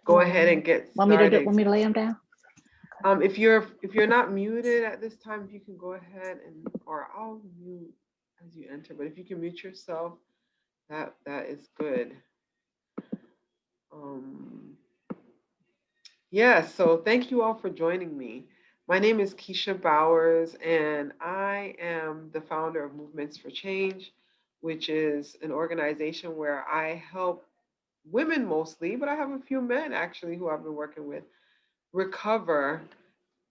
go Oh, ahead and get want started. me to lay them down? If you're not muted at this time, if you can go ahead and, or I'll mute as you enter, but if you can mute yourself, that is good. Um, yeah, so thank you all for joining me. My name is Keisha Bowers, and I am the founder of Movements for Change, which is an organization where I help women mostly, but I have a few men actually who I've been working with recover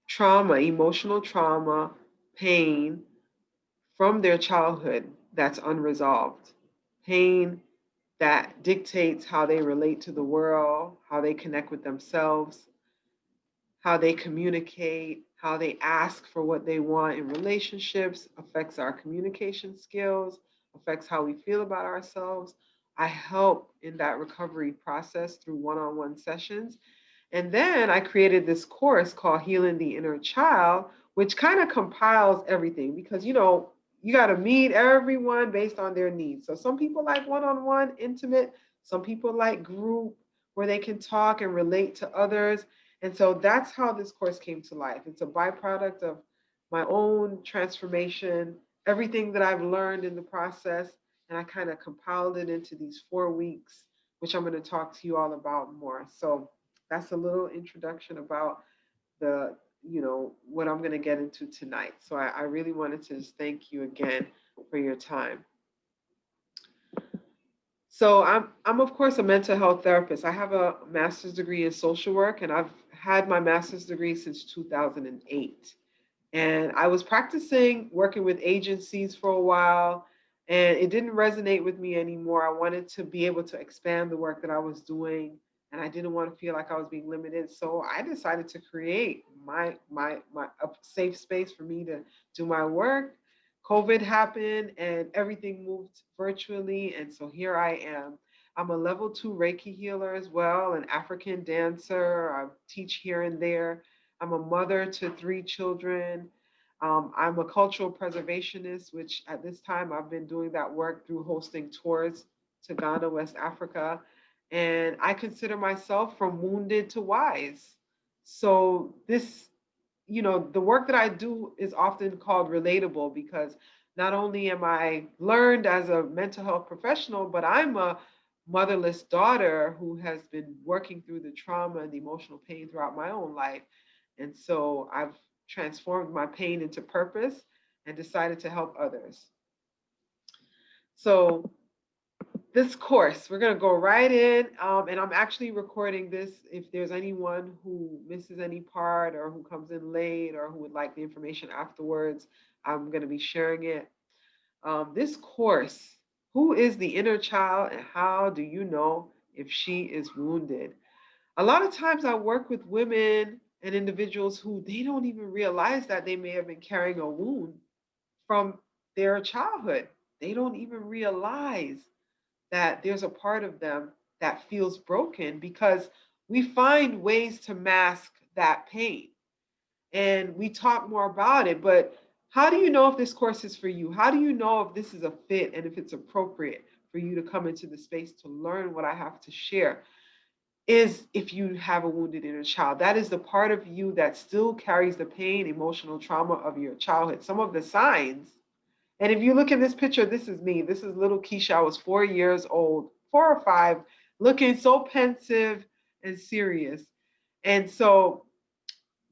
trauma, emotional trauma, pain from their childhood that's unresolved. Pain that dictates how they relate to the world, how they connect with themselves, how they communicate, how they ask for what they want in relationships, affects our communication skills, affects how we feel about ourselves. I help in that recovery process through one on one sessions. And then I created this course called Healing the Inner Child, which kind of compiles everything because, you got to meet everyone based on their needs. So some people like one on one, intimate, some people like group where they can talk and relate to others. And so that's how this course came to life. It's a byproduct of my own transformation, everything that I've learned in the process. And I kind of compiled it into these 4 weeks, which I'm going to talk to you all about more. So that's a little introduction about the, what I'm going to get into tonight. So I really wanted to just thank you again for your time. So I'm of course a mental health therapist. I have a master's degree in social work, and I've had my master's degree since 2008. And I was practicing working with agencies for a while, and it didn't resonate with me anymore. I wanted to be able to expand the work that I was doing, and I didn't want to feel like I was being limited. So I decided to create my a safe space for me to do my work. COVID happened and everything moved virtually, and so here I am. I'm a level 2 Reiki healer as well, an African dancer. I teach here and there. I'm a mother to 3 children. I'm a cultural preservationist, which at this time I've been doing that work through hosting tours to Ghana, West Africa. And I consider myself from wounded to wise. So the work that I do is often called relatable because not only am I learned as a mental health professional, but I'm a motherless daughter who has been working through the trauma and the emotional pain throughout my own life. And so I've transformed my pain into purpose and decided to help others. So this course, we're going to go right in. And I'm actually recording this. If there's anyone who misses any part or who comes in late or who would like the information afterwards, I'm going to be sharing it. This course, who is the inner child and how do you know if she is wounded? A lot of times I work with women and individuals who they don't even realize that they may have been carrying a wound from their childhood. They don't even realize that there's a part of them that feels broken because we find ways to mask that pain and we talk more about it. But how do you know if this course is for you? How do you know if this is a fit and if it's appropriate for you to come into the space to learn what I have to share? Is if you have a wounded inner child. That is the part of you that still carries the pain, emotional trauma of your childhood. Some of the signs, and if you look in this picture, this is me. This is little Keisha. I was 4 years old, 4 or 5, looking so pensive and serious. And so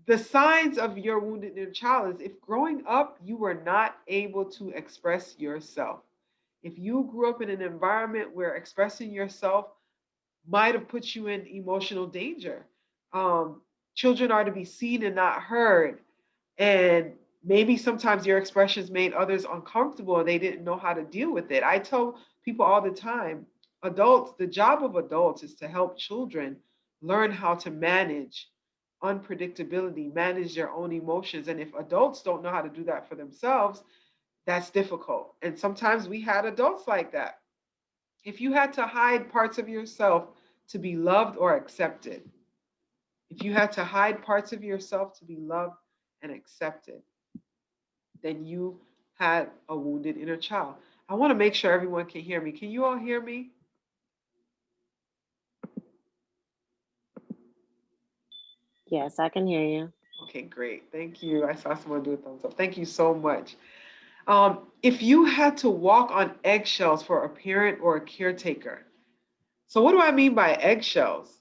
the signs of your wounded inner child is if growing up you were not able to express yourself. If you grew up in an environment where expressing yourself might have put you in emotional danger. Um, Children are to be seen and not heard. And maybe sometimes your expressions made others uncomfortable and they didn't know how to deal with it. I tell people all the time, adults, the job of adults is to help children learn how to manage unpredictability, manage their own emotions. And if adults don't know how to do that for themselves, that's difficult. And sometimes we had adults like that. If you had to hide parts of yourself to be loved or accepted, if you had to hide parts of yourself to be loved and accepted, then you had a wounded inner child. I want to make sure everyone can hear me. Can you all hear me? Yes, I can hear you. Okay, great. Thank you. I saw someone do a thumbs up. Thank you so much. If you had to walk on eggshells for a parent or a caretaker, so what do I mean by eggshells?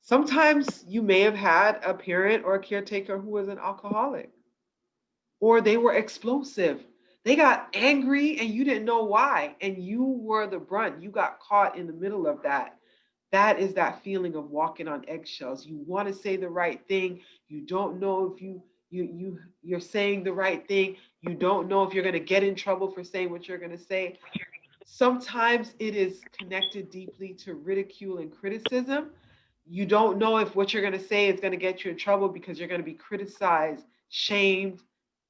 Sometimes you may have had a parent or a caretaker who was an alcoholic, or they were explosive. They got angry and you didn't know why, and you were the brunt. You got caught in the middle of that. That is that feeling of walking on eggshells. You want to say the right thing. You don't know if you're saying the right thing. You don't know if you're going to get in trouble for saying what you're going to say. Sometimes it is connected deeply to ridicule and criticism. You don't know if what you're going to say is going to get you in trouble because you're going to be criticized, shamed,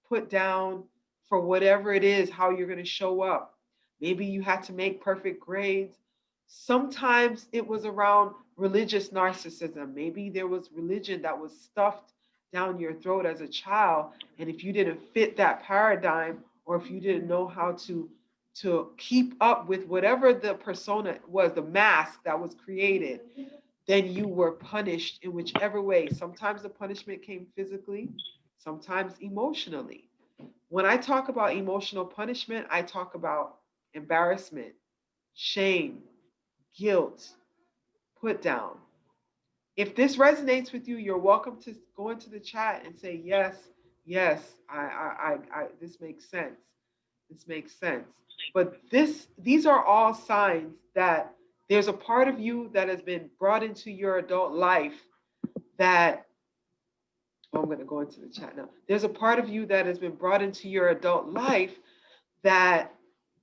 put down for whatever it is, how you're going to show up. Maybe you had to make perfect grades. Sometimes it was around religious narcissism. Maybe there was religion that was stuffed down your throat as a child. And if you didn't fit that paradigm, or if you didn't know how to keep up with whatever the persona was, the mask that was created, then you were punished in whichever way. Sometimes the punishment came physically, sometimes emotionally. When I talk about emotional punishment, I talk about embarrassment, shame, guilt, put down. If this resonates with you, you're welcome to go into the chat and say, yes, yes, this makes sense. This makes sense. But these are all signs that there's a part of you that has been brought into your adult life that, oh, I'm going to go into the chat now. There's a part of you that has been brought into your adult life that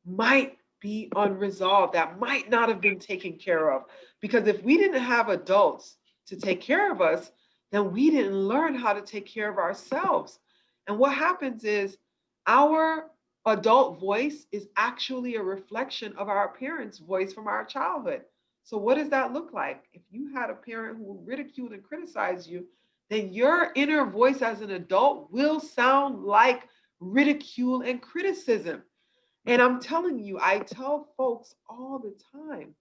might be unresolved, that might not have been taken care of. Because if we didn't have adults to take care of us, then we didn't learn how to take care of ourselves. And what happens is our adult voice is actually a reflection of our parents' voice from our childhood. So, what does that look like? If you had a parent who ridiculed and criticized you, then your inner voice as an adult will sound like ridicule and criticism. And I'm telling you, I tell folks all the time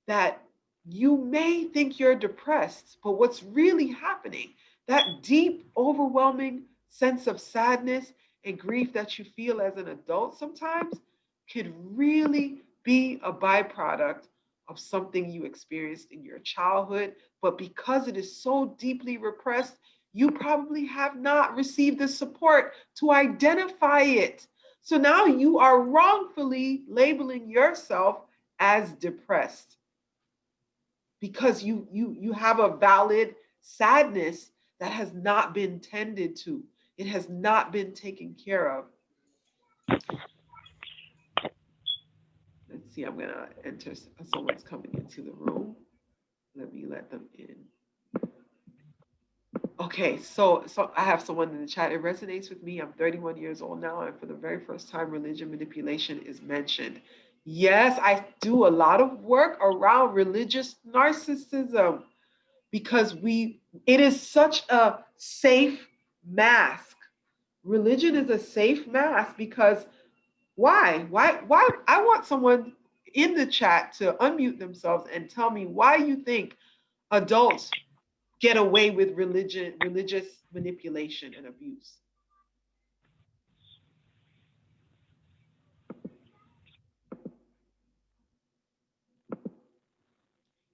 that you may think you're depressed, but what's really happening, that deep, overwhelming sense of sadness and grief that you feel as an adult sometimes could really be a byproduct of something you experienced in your childhood. But because it is so deeply repressed, you probably have not received the support to identify it. So now you are wrongfully labeling yourself as depressed because you have a valid sadness that has not been tended to. It has not been taken care of. Let's see, I'm gonna enter, someone's coming into the room. Let me let them in. Okay, so I have someone in the chat. It resonates with me. I'm 31 years old now, and for the very first time, religion manipulation is mentioned. Yes, I do a lot of work around religious narcissism because it is such a safe mask. Religion is a safe mask because why I want someone in the chat to unmute themselves and tell me why you think adults get away with religious manipulation and abuse.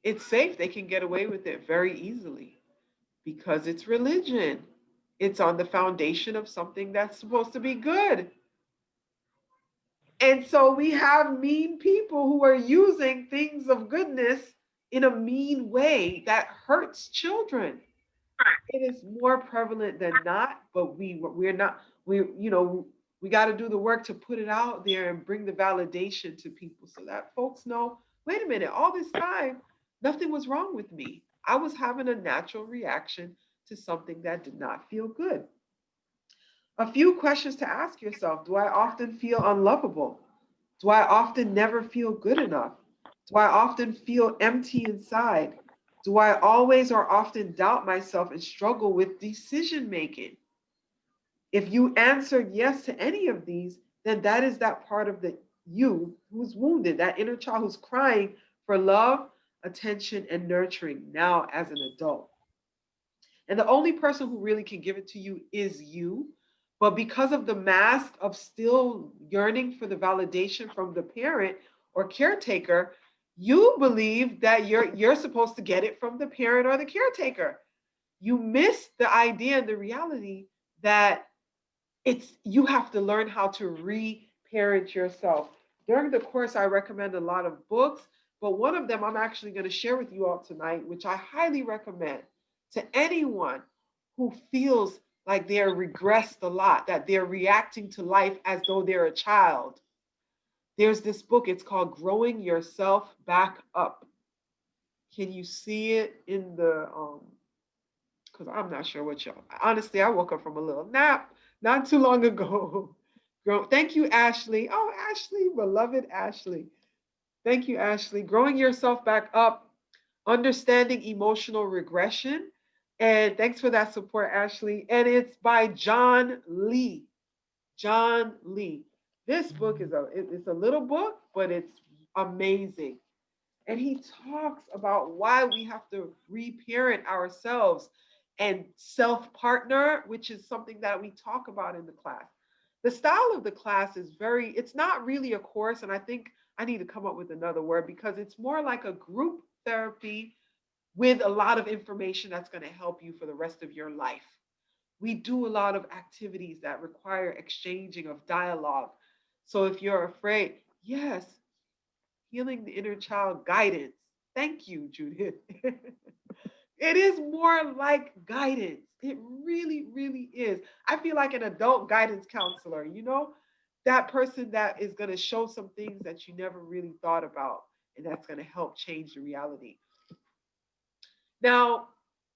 It's safe. They can get away with it very easily because it's religion. It's on the foundation of something that's supposed to be good. And so we have mean people who are using things of goodness in a mean way that hurts children. It is more prevalent than not, but we're not we we got to do the work to put it out there and bring the validation to people so that folks know, wait a minute, all this time nothing was wrong with me. I was having a natural reaction to something that did not feel good. A few questions to ask yourself. Do I often feel unlovable? Do I often never feel good enough? Do I often feel empty inside? Do I always or often doubt myself and struggle with decision making? If you answered yes to any of these, then that is that part of the you who's wounded, that inner child who's crying for love, attention, and nurturing now as an adult. And the only person who really can give it to you is you. But because of the mask of still yearning for the validation from the parent or caretaker, you believe that you're supposed to get it from the parent or the caretaker. You miss the idea and the reality that it's you have to learn how to re-parent yourself. During the course, I recommend a lot of books, but one of them I'm actually going to share with you all tonight, which I highly recommend to anyone who feels like they're regressed a lot, that they're reacting to life as though they're a child. There's this book, it's called Growing Yourself Back Up. Can you see it in the because I'm not sure what y'all. Honestly, I woke up from a little nap not too long ago. Thank you, Ashley. Oh, Ashley, beloved Ashley. Thank you, Ashley. Growing Yourself Back Up, Understanding Emotional Regression. And thanks for that support, Ashley. And it's by John Lee. John Lee. This book is it's a little book, but it's amazing. And he talks about why we have to reparent ourselves and self partner, which is something that we talk about in the class. The style of the class is it's not really a course. And I think I need to come up with another word because it's more like a group therapy with a lot of information that's going to help you for the rest of your life. We do a lot of activities that require exchanging of dialogue. So if you're afraid, yes, healing the inner child guidance. Thank you, Judith. It is more like guidance. It really, really is. I feel like an adult guidance counselor, that person that is going to show some things that you never really thought about, and that's going to help change the reality. Now,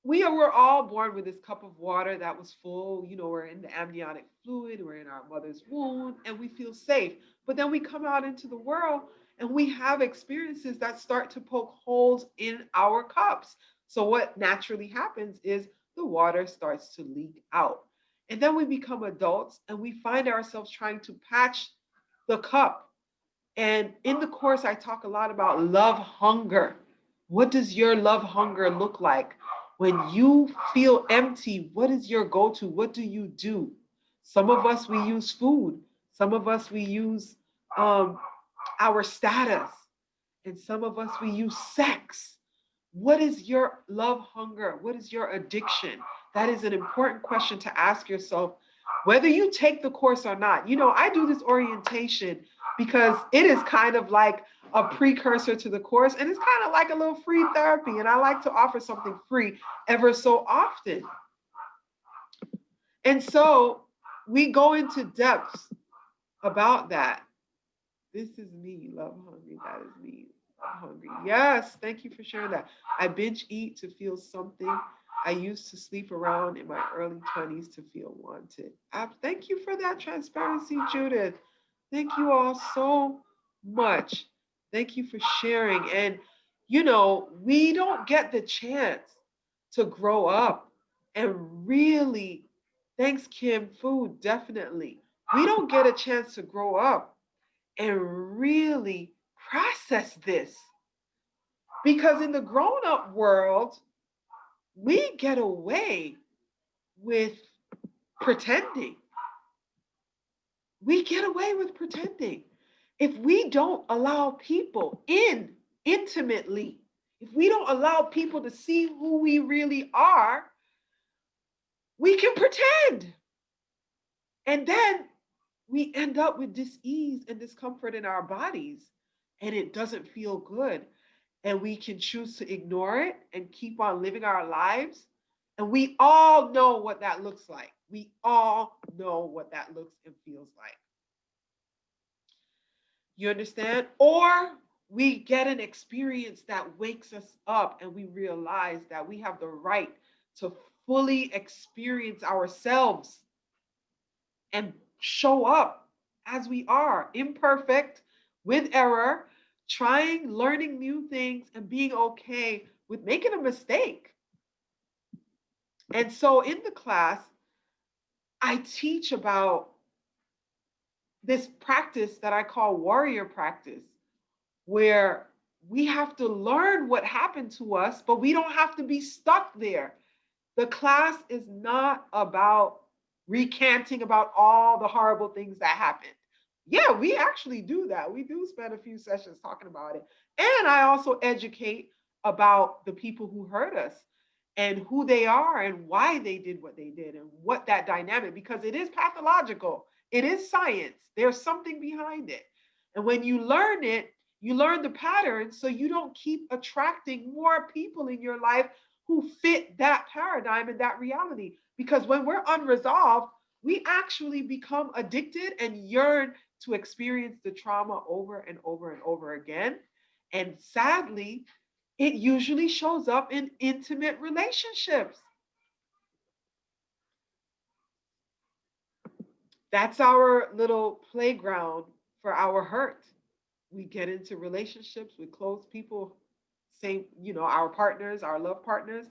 were all born with this cup of water that was full. We're in the amniotic fluid, we're in our mother's womb, and we feel safe. But then we come out into the world and we have experiences that start to poke holes in our cups. So, what naturally happens is the water starts to leak out. And then we become adults and we find ourselves trying to patch the cup. And in the course, I talk a lot about love hunger. What does your love hunger look like? When you feel empty, what is your go to? What do you do? Some of us, we use food. Some of us, we use our status. And some of us, we use sex. What is your love hunger? What is your addiction? That is an important question to ask yourself, whether you take the course or not. I do this orientation because it is kind of like a precursor to the course, and it's kind of like a little free therapy. And I like to offer something free ever so often. And so we go into depths about that. This is me, love hungry. That is me, love hungry. Yes, thank you for sharing that. I binge eat to feel something. I used to sleep around in my early 20s to feel wanted. Thank you for that transparency, Judith. Thank you all so much. Thank you for sharing. And, we don't get the chance to grow up and really, thanks, Kim, food, definitely. We don't get a chance to grow up and really process this. Because in the grown up world, we get away with pretending. We get away with pretending. If we don't allow people in intimately, if we don't allow people to see who we really are, we can pretend. And then we end up with dis-ease and discomfort in our bodies, and it doesn't feel good. And we can choose to ignore it and keep on living our lives. And we all know what that looks like. We all know what that looks and feels like. You understand? Or we get an experience that wakes us up and we realize that we have the right to fully experience ourselves and show up as we are, imperfect, with error, trying, learning new things, and being okay with making a mistake. And so in the class, I teach about this practice that I call warrior practice, where we have to learn what happened to us, but we don't have to be stuck there. The class is not about recanting about all the horrible things that happened. Yeah, we actually do that. We do spend a few sessions talking about it. And I also educate about the people who hurt us and who they are and why they did what they did and what that dynamic, because it is pathological, it is science. There's something behind it. And when you learn it, you learn the patterns so you don't keep attracting more people in your life who fit that paradigm and that reality. Because when we're unresolved, we actually become addicted and yearn to experience the trauma over and over and over again. And sadly, it usually shows up in intimate relationships. That's our little playground for our hurt. We get into relationships with close people, same, our partners, our love partners,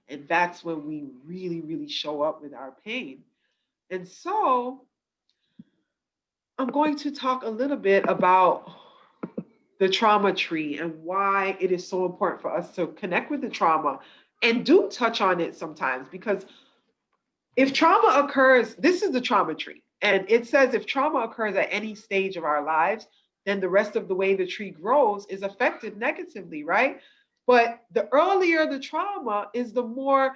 and that's when we really, really show up with our pain. And so I'm going to talk a little bit about the trauma tree and why it is so important for us to connect with the trauma and do touch on it sometimes, because if trauma occurs, this is the trauma tree. And it says if trauma occurs at any stage of our lives, then the rest of the way the tree grows is affected negatively, right? But the earlier the trauma is, the more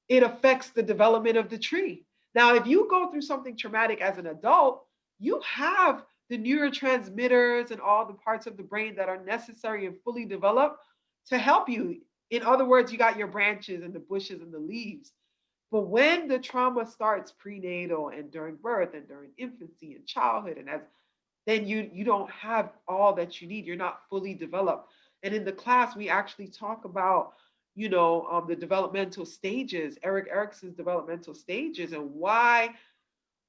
it affects the development of the tree. Now, if you go through something traumatic as an adult, you have the neurotransmitters and all the parts of the brain that are necessary and fully developed to help you. In other words, you got your branches and the bushes and the leaves. But when the trauma starts prenatal and during birth and during infancy and childhood, and as then you don't have all that you need. You're not fully developed. And in the class, we actually talk about the developmental stages, Erik Erikson's developmental stages, and why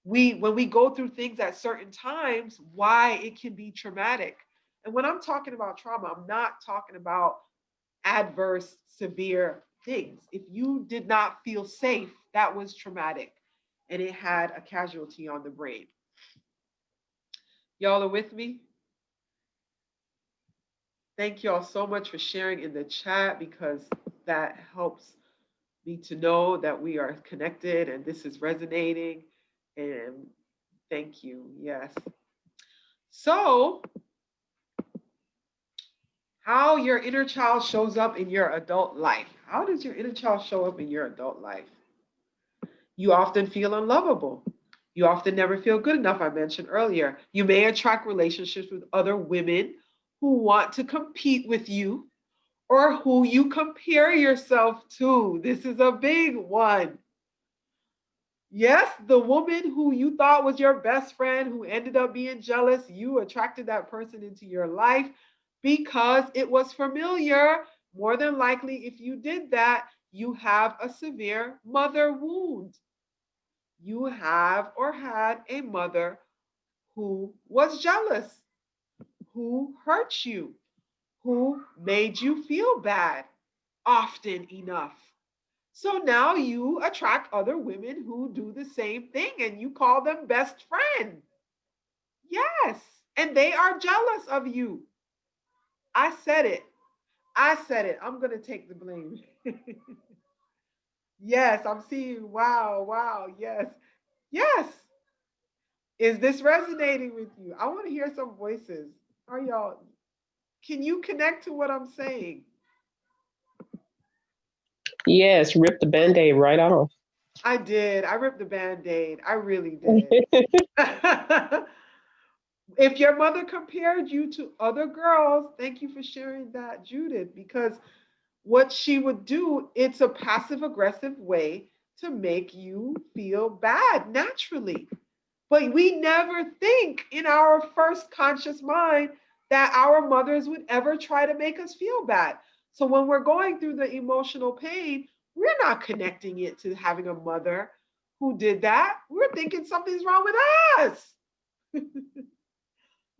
when we go through things at certain times, why it can be traumatic. And when I'm talking about trauma, I'm not talking about adverse, severe things. If you did not feel safe, that was traumatic and it had a casualty on the brain. Y'all are with me? Thank y'all so much for sharing in the chat, because that helps me to know that we are connected and this is resonating. And thank you. Yes. So, how your inner child shows up in your adult life. How does your inner child show up in your adult life? You often feel unlovable. You often never feel good enough, I mentioned earlier. You may attract relationships with other women who want to compete with you or who you compare yourself to. This is a big one. Yes, the woman who you thought was your best friend who ended up being jealous, you attracted that person into your life because it was familiar. More than likely, if you did that, you have a severe mother wound. You have or had a mother who was jealous, who hurt you, who made you feel bad often enough. So now you attract other women who do the same thing and you call them best friend. Yes. And they are jealous of you. I said it. I said it. I'm going to take the blame. Yes, I'm seeing. Wow, wow. Yes. Yes. Is this resonating with you? I want to hear some voices. Are y'all, can you connect to what I'm saying? Yes, rip the band-aid right off. I did. I ripped the band-aid. I really did. If your mother compared you to other girls, thank you for sharing that, Judith, because what she would do, it's a passive aggressive way to make you feel bad naturally. But we never think in our first conscious mind that our mothers would ever try to make us feel bad. So when we're going through the emotional pain, we're not connecting it to having a mother who did that. We're thinking something's wrong with us.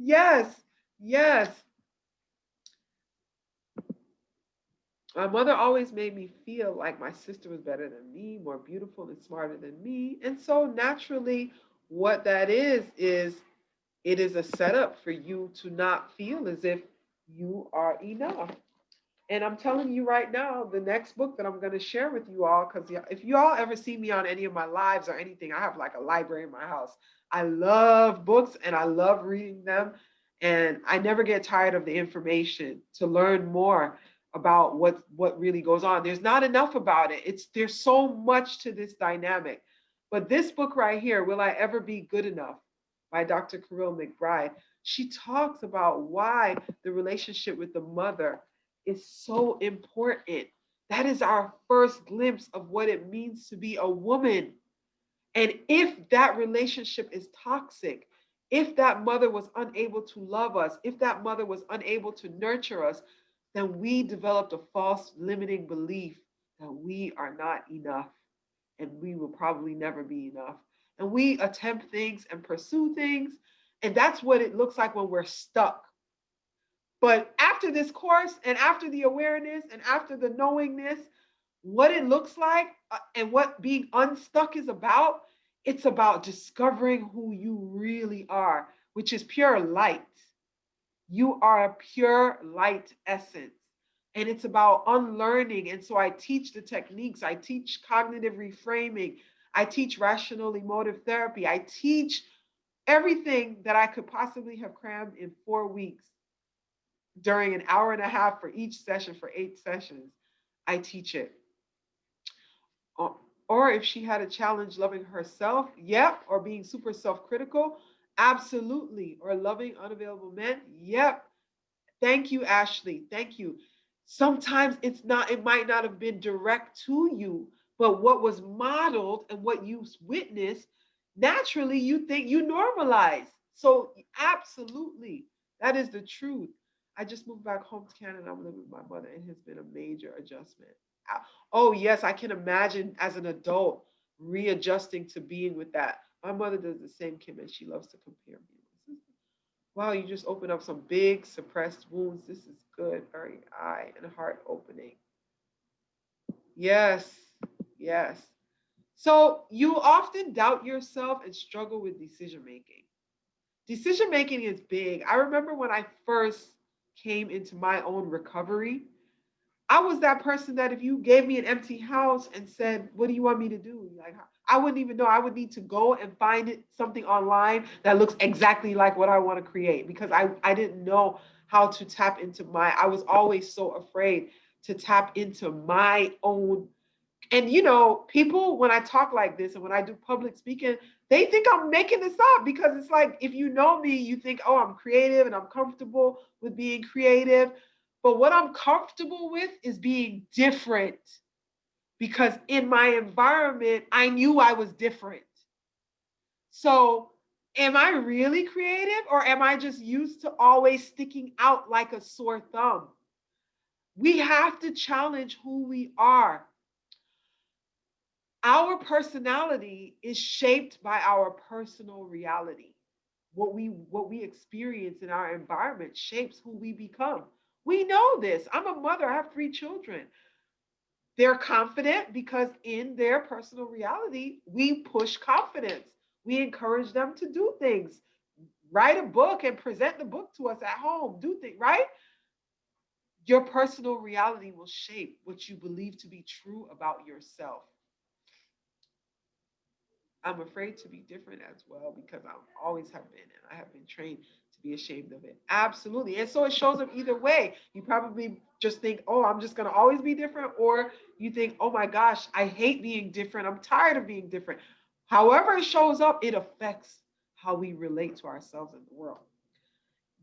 Yes, yes. My mother always made me feel like my sister was better than me, more beautiful and smarter than me. And so naturally, what that is it is a setup for you to not feel as if you are enough. And I'm telling you right now, the next book that I'm going to share with you all, because if you all ever see me on any of my lives or anything, I have like a library in my house. I love books and I love reading them. And I never get tired of the information to learn more about what really goes on. There's not enough about it. There's so much to this dynamic. But this book right here, Will I Ever Be Good Enough, by Dr. Kirill McBride, she talks about why the relationship with the mother is so important. That is our first glimpse of what it means to be a woman. And if that relationship is toxic, if that mother was unable to love us, if that mother was unable to nurture us, then we developed a false limiting belief that we are not enough and we will probably never be enough. And we attempt things and pursue things. And that's what it looks like when we're stuck. But after this course and after the awareness and after the knowingness, what it looks like and what being unstuck is about, it's about discovering who you really are, which is pure light. You are a pure light essence. And it's about unlearning. And so I teach the techniques, I teach cognitive reframing, I teach rational emotive therapy, I teach everything that I could possibly have crammed in 4 weeks during an hour and a half for each session for 8 sessions. I teach it. Or if she had a challenge loving herself, yep. Or being super self-critical, absolutely. Or loving unavailable men, yep. Thank you, Ashley. Thank you. Sometimes it might not have been direct to you, but what was modeled and what you witnessed, naturally you think you normalize. So absolutely, that is the truth. I just moved back home to Canada. I'm living with my mother. It has been a major adjustment. Oh, yes, I can imagine as an adult readjusting to being with that. My mother does the same, Kim, and she loves to compare me. Wow, you just opened up some big suppressed wounds. This is good. Very eye and heart opening. Yes, yes. So you often doubt yourself and struggle with decision making. Decision making is big. I remember when I first came into my own recovery, I was that person that if you gave me an empty house and said, "What do you want me to do?" Like, I wouldn't even know. I would need to go and find something online that looks exactly like what I want to create because I didn't know how to tap into I was always so afraid to tap into my own. And people, when I talk like this and when I do public speaking, they think I'm making this up because it's like, if you know me, you think, oh, I'm creative and I'm comfortable with being creative. But what I'm comfortable with is being different because in my environment, I knew I was different. So, am I really creative or am I just used to always sticking out like a sore thumb? We have to challenge who we are. Our personality is shaped by our personal reality. What we experience in our environment shapes who we become. We know this. I'm a mother, I have 3 children. They're confident because in their personal reality, we push confidence. We encourage them to do things. Write a book and present the book to us at home. Do things, right? Your personal reality will shape what you believe to be true about yourself. I'm afraid to be different as well because I always have been, and I have been trained to be ashamed of it. Absolutely. And so it shows up either way. You probably just think, oh, I'm just going to always be different. Or you think, oh my gosh, I hate being different. I'm tired of being different. However it shows up, it affects how we relate to ourselves in the world.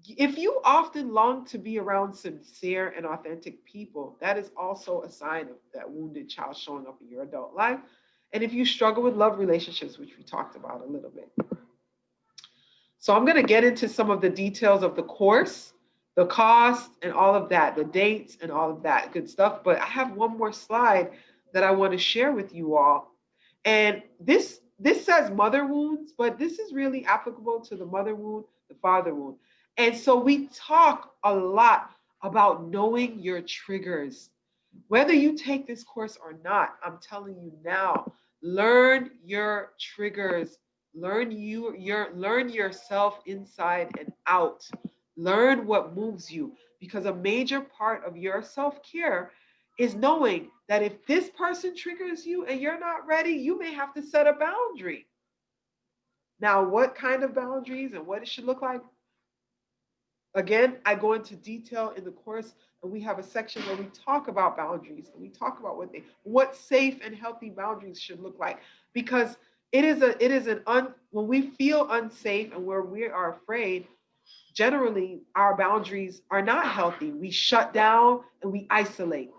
If you often long to be around sincere and authentic people, that is also a sign of that wounded child showing up in your adult life. And if you struggle with love relationships, which we talked about a little bit. So I'm going to get into some of the details of the course, the cost, and all of that, the dates, and all of that good stuff. But I have one more slide that I want to share with you all. And this says mother wounds, but this is really applicable to the mother wound, the father wound. And so we talk a lot about knowing your triggers. Whether you take this course or not, I'm telling you now, learn your triggers. Learn yourself inside and out. Learn what moves you because a major part of your self-care is knowing that if this person triggers you and you're not ready, you may have to set a boundary. Now, what kind of boundaries and what it should look like? Again, I go into detail in the course, and we have a section where we talk about boundaries and we talk about what safe and healthy boundaries should look like. Because when we feel unsafe and where we are afraid, generally our boundaries are not healthy. We shut down and we isolate.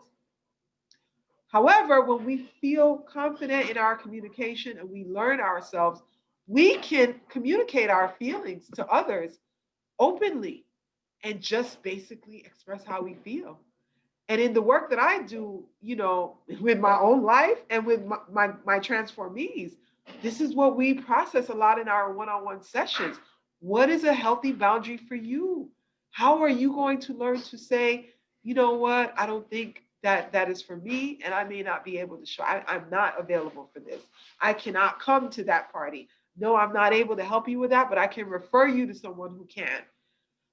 However, when we feel confident in our communication and we learn ourselves, we can communicate our feelings to others openly and just basically express how we feel. And in the work that I do, with my own life and with my transformees, this is what we process a lot in our one-on-one sessions. What is a healthy boundary for you? How are you going to learn to say, you know what, I don't think that is for me, and I may not be able to show, I'm not available for this. I cannot come to that party. No, I'm not able to help you with that, but I can refer you to someone who can.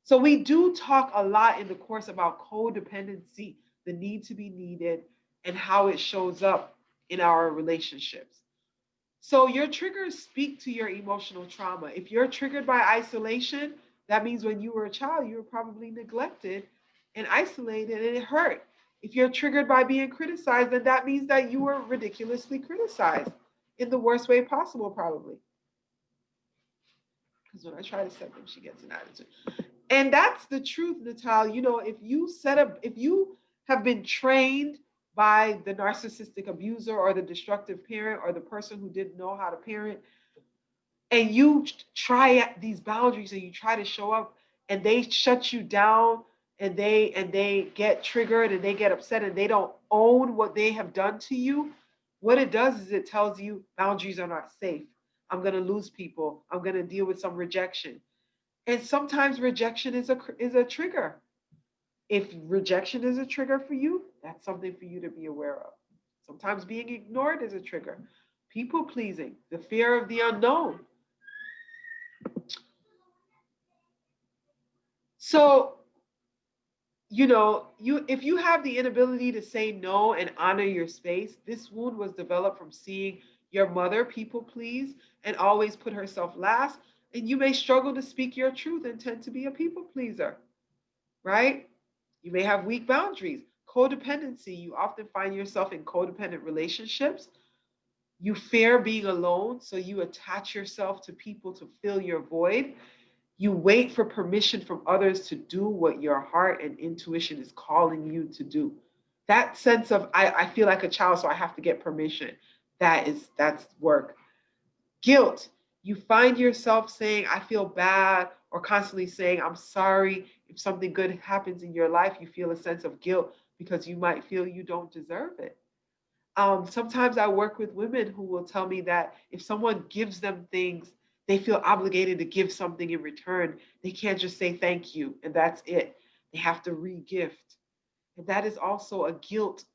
So we do talk a lot in the course about codependency, the need to be needed, and how it shows up in our relationships. So your triggers speak to your emotional trauma. If you're triggered by isolation, that means when you were a child, you were probably neglected and isolated and it hurt. If you're triggered by being criticized, then that means that you were ridiculously criticized in the worst way possible, probably. Because when I try to set them, she gets an attitude. And that's the truth, Natal. If you have been trained by the narcissistic abuser or the destructive parent or the person who didn't know how to parent, and you try these boundaries and you try to show up and they shut you down and they get triggered and they get upset and they don't own what they have done to you, what it does is it tells you boundaries are not safe. I'm going to lose people. I'm going to deal with some rejection. And sometimes rejection is a trigger. If rejection is a trigger for you, that's something for you to be aware of. Sometimes being ignored is a trigger. People pleasing, the fear of the unknown. So, if you have the inability to say no and honor your space, this wound was developed from seeing your mother people please and always put herself last. And you may struggle to speak your truth and tend to be a people pleaser, right? You may have weak boundaries. Codependency, you often find yourself in codependent relationships. You fear being alone, so you attach yourself to people to fill your void. You wait for permission from others to do what your heart and intuition is calling you to do. That sense of, I feel like a child, so I have to get permission. That's work. Guilt. You find yourself saying, I feel bad, or constantly saying, I'm sorry. If something good happens in your life, you feel a sense of guilt because you might feel you don't deserve it. Sometimes I work with women who will tell me that if someone gives them things, they feel obligated to give something in return. They can't just say thank you and that's it. They have to re-gift. And that is also a guilt.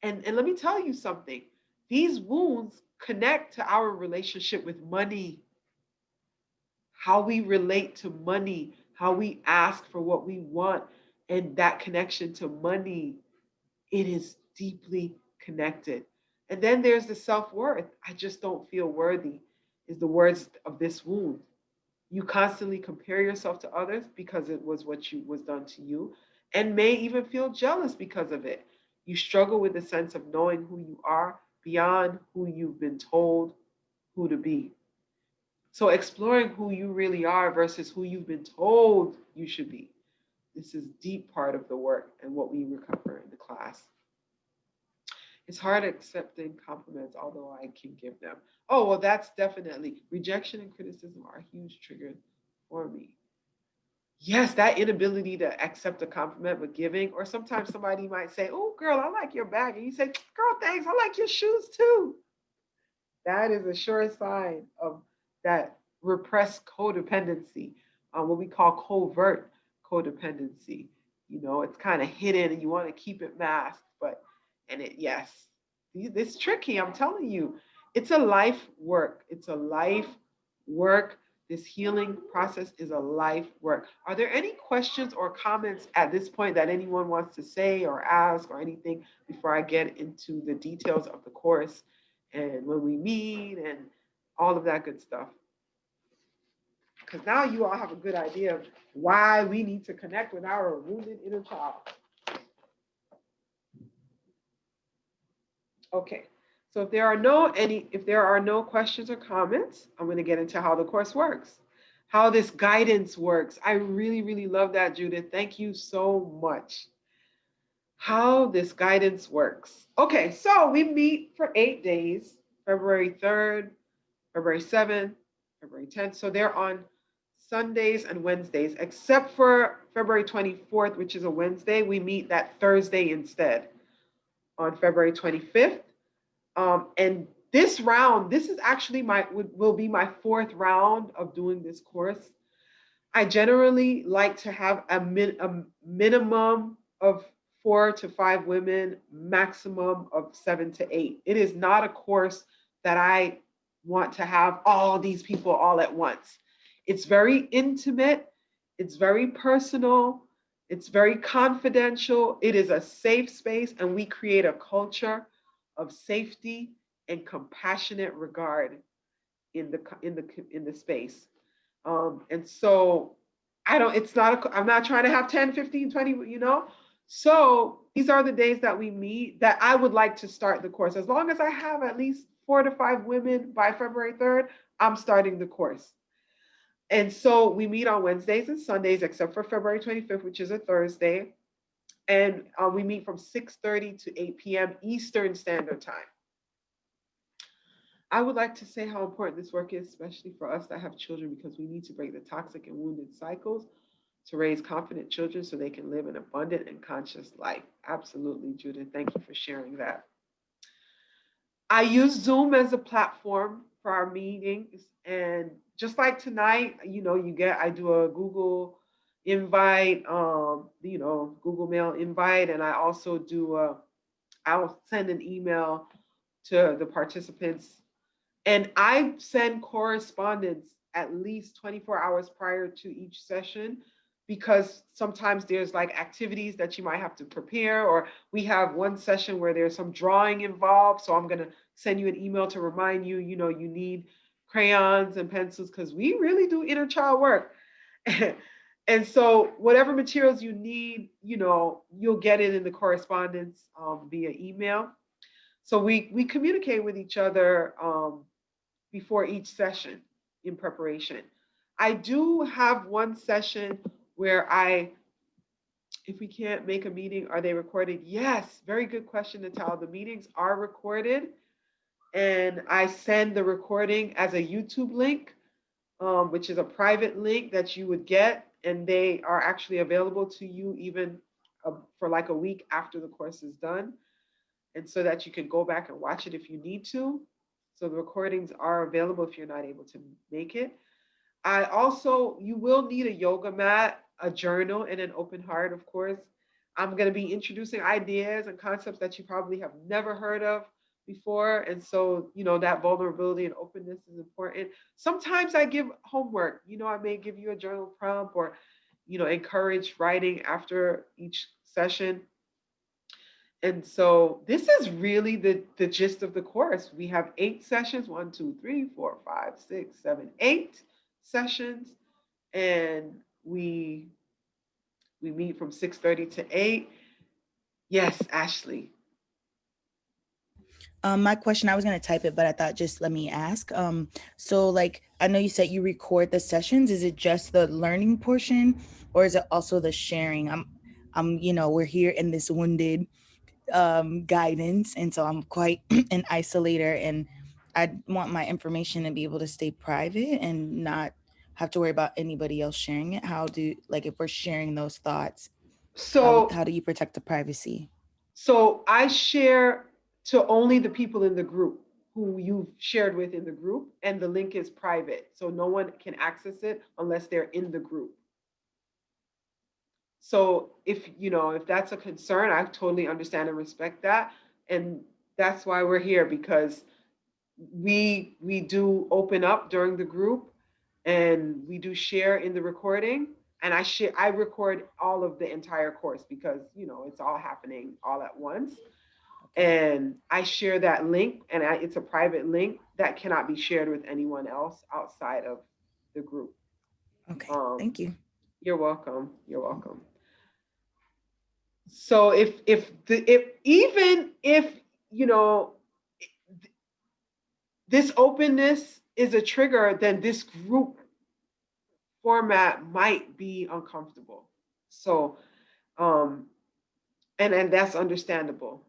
And let me tell you something. These wounds connect to our relationship with money, how we relate to money, how we ask for what we want, and that connection to money. It is deeply connected. And then there's the self-worth. I just don't feel worthy, is the words of this wound. You constantly compare yourself to others because it was was done to you, and may even feel jealous because of it. You struggle with the sense of knowing who you are beyond who you've been told who to be. So exploring who you really are versus who you've been told you should be. This is deep part of the work and what we recover in the class. It's hard accepting compliments, although I can give them. Oh, well, that's definitely rejection and criticism are a huge trigger for me. Yes, that inability to accept a compliment but giving, or sometimes somebody might say, oh, girl, I like your bag. And you say, girl, thanks, I like your shoes too. That is a sure sign of that repressed codependency, what we call covert codependency. It's kind of hidden and you want to keep it masked, yes, it's tricky. I'm telling you, it's a life work. It's a life work. This healing process is a life work. Are there any questions or comments at this point that anyone wants to say or ask or anything before I get into the details of the course and when we meet and all of that good stuff? Because now you all have a good idea of why we need to connect with our wounded inner child. Okay, so if there are no questions or comments, I'm going to get into how the course works, how this guidance works. I really, really love that, Judith. Thank you so much. How this guidance works. Okay, so we meet for 8 days, February 3rd, February 7th, February 10th. So they're on Sundays and Wednesdays, except for February 24th, which is a Wednesday. We meet that Thursday instead on February 25th. And this round, this is actually will be my 4th round of doing this course. I generally like to have a minimum of 4 to 5 women, maximum of 7 to 8. It is not a course that I want to have all these people all at once. It's very intimate. It's very personal. It's very confidential. It is a safe space, and we create a culture of safety and compassionate regard in the space. And so I'm not trying to have 10, 15, 20, So these are the days that we meet that I would like to start the course. As long as I have at least 4 to 5 women by February 3rd, I'm starting the course. And so we meet on Wednesdays and Sundays, except for February 25th, which is a Thursday. And we meet from 6:30 to 8 p.m. Eastern Standard Time. I would like to say how important this work is, especially for us that have children, because we need to break the toxic and wounded cycles to raise confident children so they can live an abundant and conscious life. Absolutely, Judith. Thank you for sharing that. I use Zoom as a platform for our meetings. And just like tonight, I do a Google invite, Google Mail invite. And I also I'll send an email to the participants. And I send correspondence at least 24 hours prior to each session, because sometimes there's like activities that you might have to prepare, or we have one session where there's some drawing involved. So I'm going to send you an email to remind you, you need crayons and pencils, because we really do inner child work. And so whatever materials you need, you'll get it in the correspondence via email. So we communicate with each other before each session in preparation. I do have one session where if we can't make a meeting, are they recorded? Yes, very good question, Natal. The meetings are recorded, and I send the recording as a YouTube link, which is a private link that you would get, and they are actually available to you even for like a week after the course is done, and so that you can go back and watch it if you need to. So the recordings are available if you're not able to make it. You will need a yoga mat, a journal, and an open heart, of course. I'm going to be introducing ideas and concepts that you probably have never heard of before. And so, that vulnerability and openness is important. Sometimes I give homework. I may give you a journal prompt, or, encourage writing after each session. And so this is really the gist of the course. We have 8 sessions, 1, 2, 3, 4, 5, 6, 7, 8 sessions. And we meet from 6:30 to 8. Yes, Ashley. My question, I was going to type it, but I thought just let me ask. So like, I know you said you record the sessions. Is it just the learning portion, or is it also the sharing? We're here in this wounded guidance, and so I'm quite an isolator, and I want my information to be able to stay private and not have to worry about anybody else sharing it. If we're sharing those thoughts, so how do you protect the privacy? So I share to only the people in the group who you've shared with in the group, and the link is private, so no one can access it unless they're in the group. So if that's a concern, I totally understand and respect that. And that's why we're here, because we do open up during the group, and we do share in the recording. And I record all of the entire course because, it's all happening all at once. Okay. And I share that link, and it's a private link that cannot be shared with anyone else outside of the group. Okay. Um, Thank you. you're welcome. You're welcome. So even if, you know this openness is a trigger, then this group format might be uncomfortable. So, um, and that's understandable.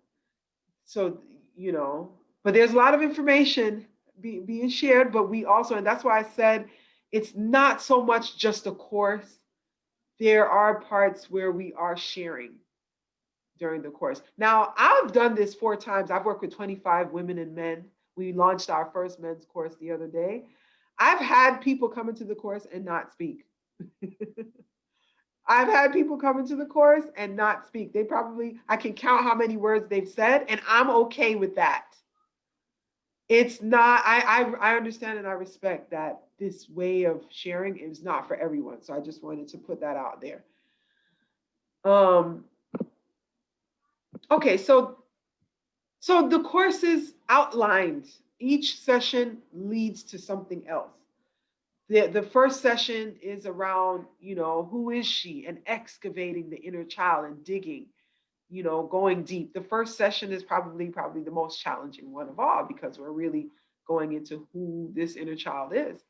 So, you know, but there's a lot of information being shared, but we also, and that's why I said it's not so much just a course. There are parts where we are sharing during the course. Now, I've done this 4 times. I've worked with 25 women and men. We launched our first men's course the other day. I've had people come into the course and not speak. I've had people come into the course and not speak. I can count how many words they've said, and I'm okay with that. It's not, I understand and I respect that this way of sharing is not for everyone. So I just wanted to put that out there. Okay, so the course is outlined. Each session leads to something else. The first session is around, who is she, and excavating the inner child and digging, going deep. The first session is probably the most challenging one of all, because we're really going into who this inner child is.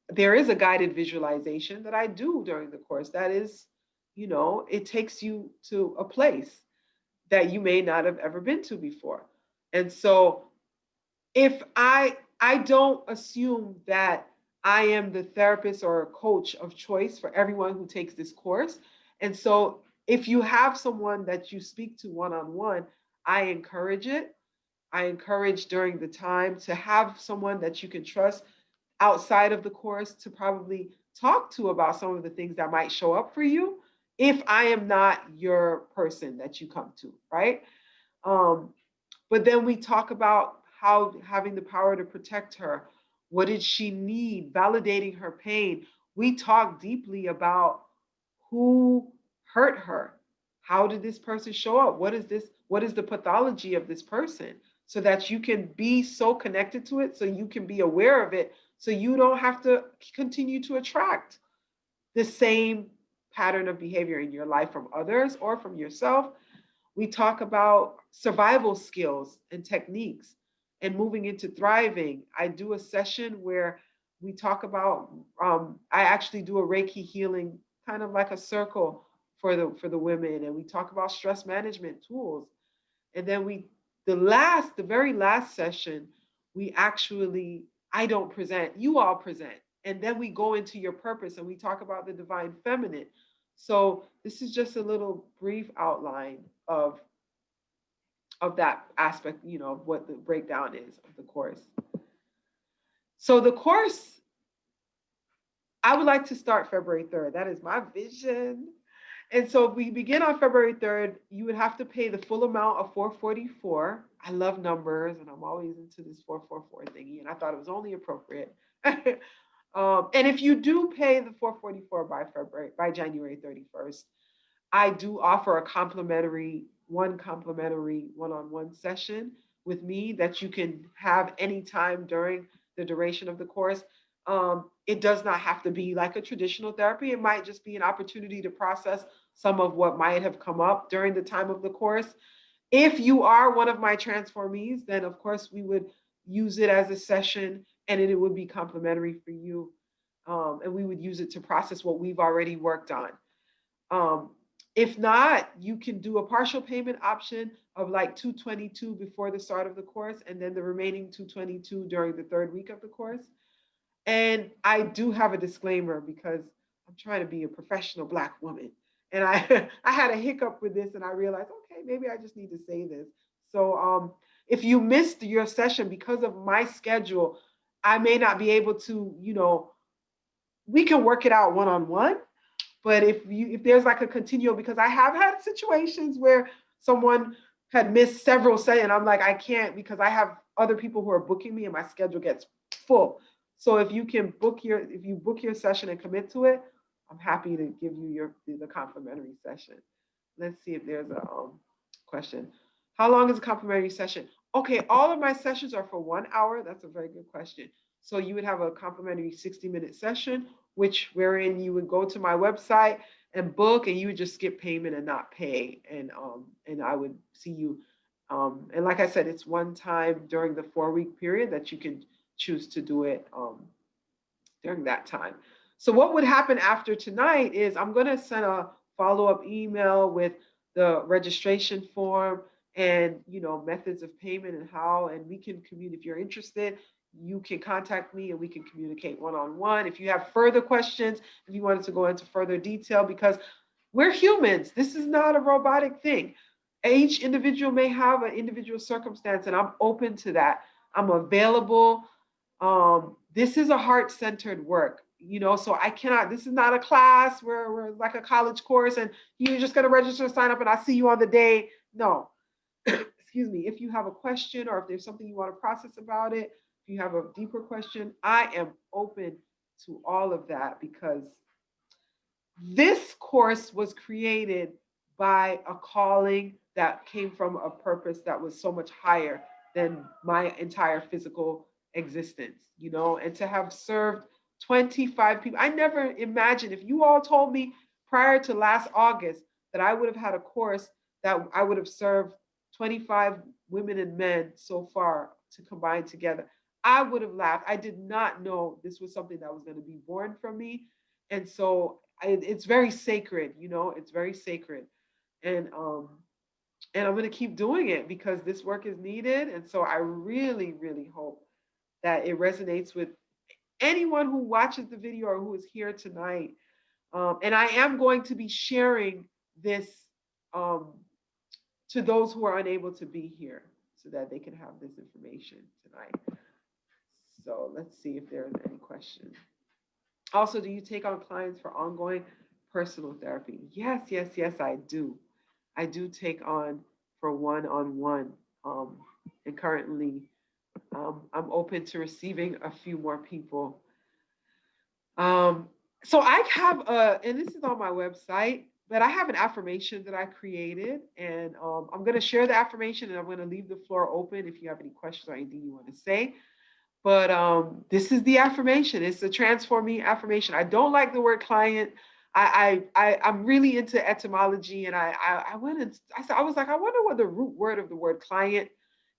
There is a guided visualization that I do during the course that is, it takes you to a place that you may not have ever been to before. And so if I don't assume that I am the therapist or coach of choice for everyone who takes this course. And so if you have someone that you speak to one-on-one, I encourage it. I encourage during the time to have someone that you can trust outside of the course to probably talk to about some of the things that might show up for you if I am not your person that you come to, right? But then we talk about how having the power to protect her. What did she need? Validating her pain. We talk deeply about who hurt her. How did this person show up? What is this? What is the pathology of this person? So that you can be so connected to it, so you can be aware of it, so you don't have to continue to attract the same pattern of behavior in your life from others or from yourself. We talk about survival skills and techniques and moving into thriving. I do a session where we talk about, I actually do a Reiki healing, kind of like a circle for the women. And we talk about stress management tools. And then the very last session, I don't present, you all present. And then we go into your purpose and we talk about the divine feminine. So this is just a little brief outline of that aspect, of what the breakdown is of the course. So the course, I would like to start February 3rd. That is my vision. And so if we begin on February 3rd, you would have to pay the full amount of $444. I love numbers, and I'm always into this 444 thingy, and I thought it was only appropriate. And if you do pay the $444 by January 31st, I do offer one complimentary one-on-one session with me that you can have anytime during the duration of the course. It does not have to be like a traditional therapy. It might just be an opportunity to process some of what might have come up during the time of the course. If you are one of my transformees, then of course we would use it as a session, and it would be complimentary for you. And we would use it to process what we've already worked on. If not, you can do a partial payment option of like $222 before the start of the course, and then the remaining $222 during the 3rd week of the course. And I do have a disclaimer because I'm trying to be a professional Black woman. And I had a hiccup with this, and I realized, okay, maybe I just need to say this. So if you missed your session because of my schedule, I may not be able to, we can work it out one-on-one. But if there's like a continuum, because I have had situations where someone had missed several sessions, and I'm like, I can't, because I have other people who are booking me and my schedule gets full. So if you book your session and commit to it, I'm happy to give you the complimentary session. Let's see if there's a question. How long is a complimentary session? Okay, all of my sessions are for 1 hour. That's a very good question. So you would have a complimentary 60-minute session, wherein you would go to my website and book, and you would just skip payment and not pay, and I would see you. And like I said, it's one time during the 4-week period that you can choose to do it during that time. So what would happen after tonight is I'm going to send a follow-up email with the registration form and, methods of payment and how, and we can communicate. If you're interested, you can contact me and we can communicate one-on-one. If you have further questions, if you wanted to go into further detail, because we're humans, this is not a robotic thing. Each individual may have an individual circumstance, and I'm open to that. I'm available. This is a heart-centered work, so I cannot, this is not a class where we're like a college course and you're just going to register, sign up, and I'll see you on the day. No, excuse me. If you have a question or if there's something you want to process about it, if you have a deeper question, I am open to all of that, because this course was created by a calling that came from a purpose that was so much higher than my entire physical existence, and to have served 25 people. I never imagined, if you all told me prior to last August that I would have had a course that I would have served 25 women and men so far to combine together, I would have laughed. I did not know this was something that was going to be born from me. And so it's very sacred, it's very sacred. And I'm going to keep doing it because this work is needed. And so I really, really hope that it resonates with anyone who watches the video or who is here tonight. And I am going to be sharing this to those who are unable to be here so that they can have this information tonight. So let's see if there's any questions. Also, do you take on clients for ongoing personal therapy? Yes, yes, yes, I do. I do take on for one-on-one. And currently, I'm open to receiving a few more people. So I have and this is on my website, but I have an affirmation that I created, and I'm going to share the affirmation, and I'm going to leave the floor open if you have any questions or anything you want to say. But this is the affirmation. It's a transform me affirmation. I don't like the word client. I'm really into etymology, and I went and I was like, I wonder what the root word of the word client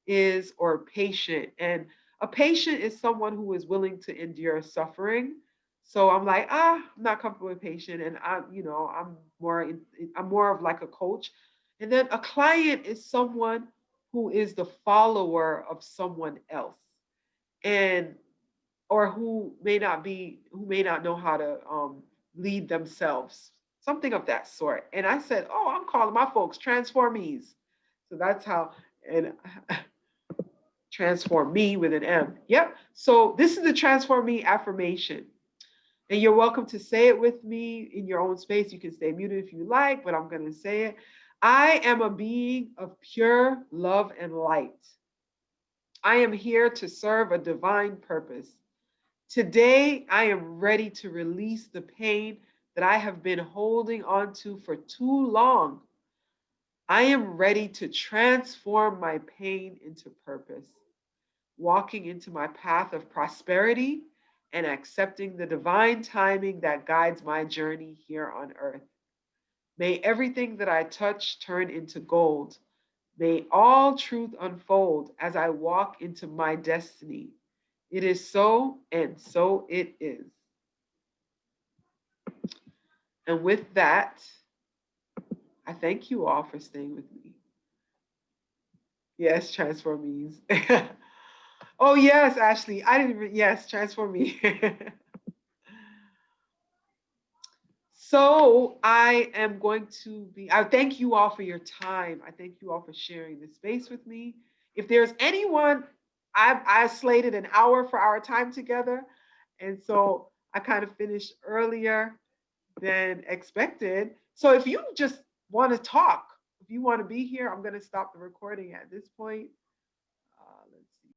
is, or patient. And a patient is someone who is willing to endure suffering. So I'm like, I'm not comfortable with patient, and I'm more of like a coach. And then a client is someone who is the follower of someone else, and or who may not know how to lead themselves, something of that sort. And I said, I'm calling my folks transformees. So that's how, and transform me with an M. Yep. So this is the transform me affirmation. And you're welcome to say it with me in your own space. You can stay muted if you like, but I'm going to say it. I am a being of pure love and light. I am here to serve a divine purpose. Today, I am ready to release the pain that I have been holding on to for too long. I am ready to transform my pain into purpose, walking into my path of prosperity and accepting the divine timing that guides my journey here on earth. May everything that I touch turn into gold. May all truth unfold as I walk into my destiny. It is so, and so it is. And with that, I thank you all for staying with me. Yes, transform means. Oh, yes, Ashley. I didn't even, yes, transform me. So I thank you all for your time. I thank you all for sharing this space with me. If there's anyone, I slated an hour for our time together. And so I kind of finished earlier than expected. So if you just want to talk, if you want to be here, I'm going to stop the recording at this point.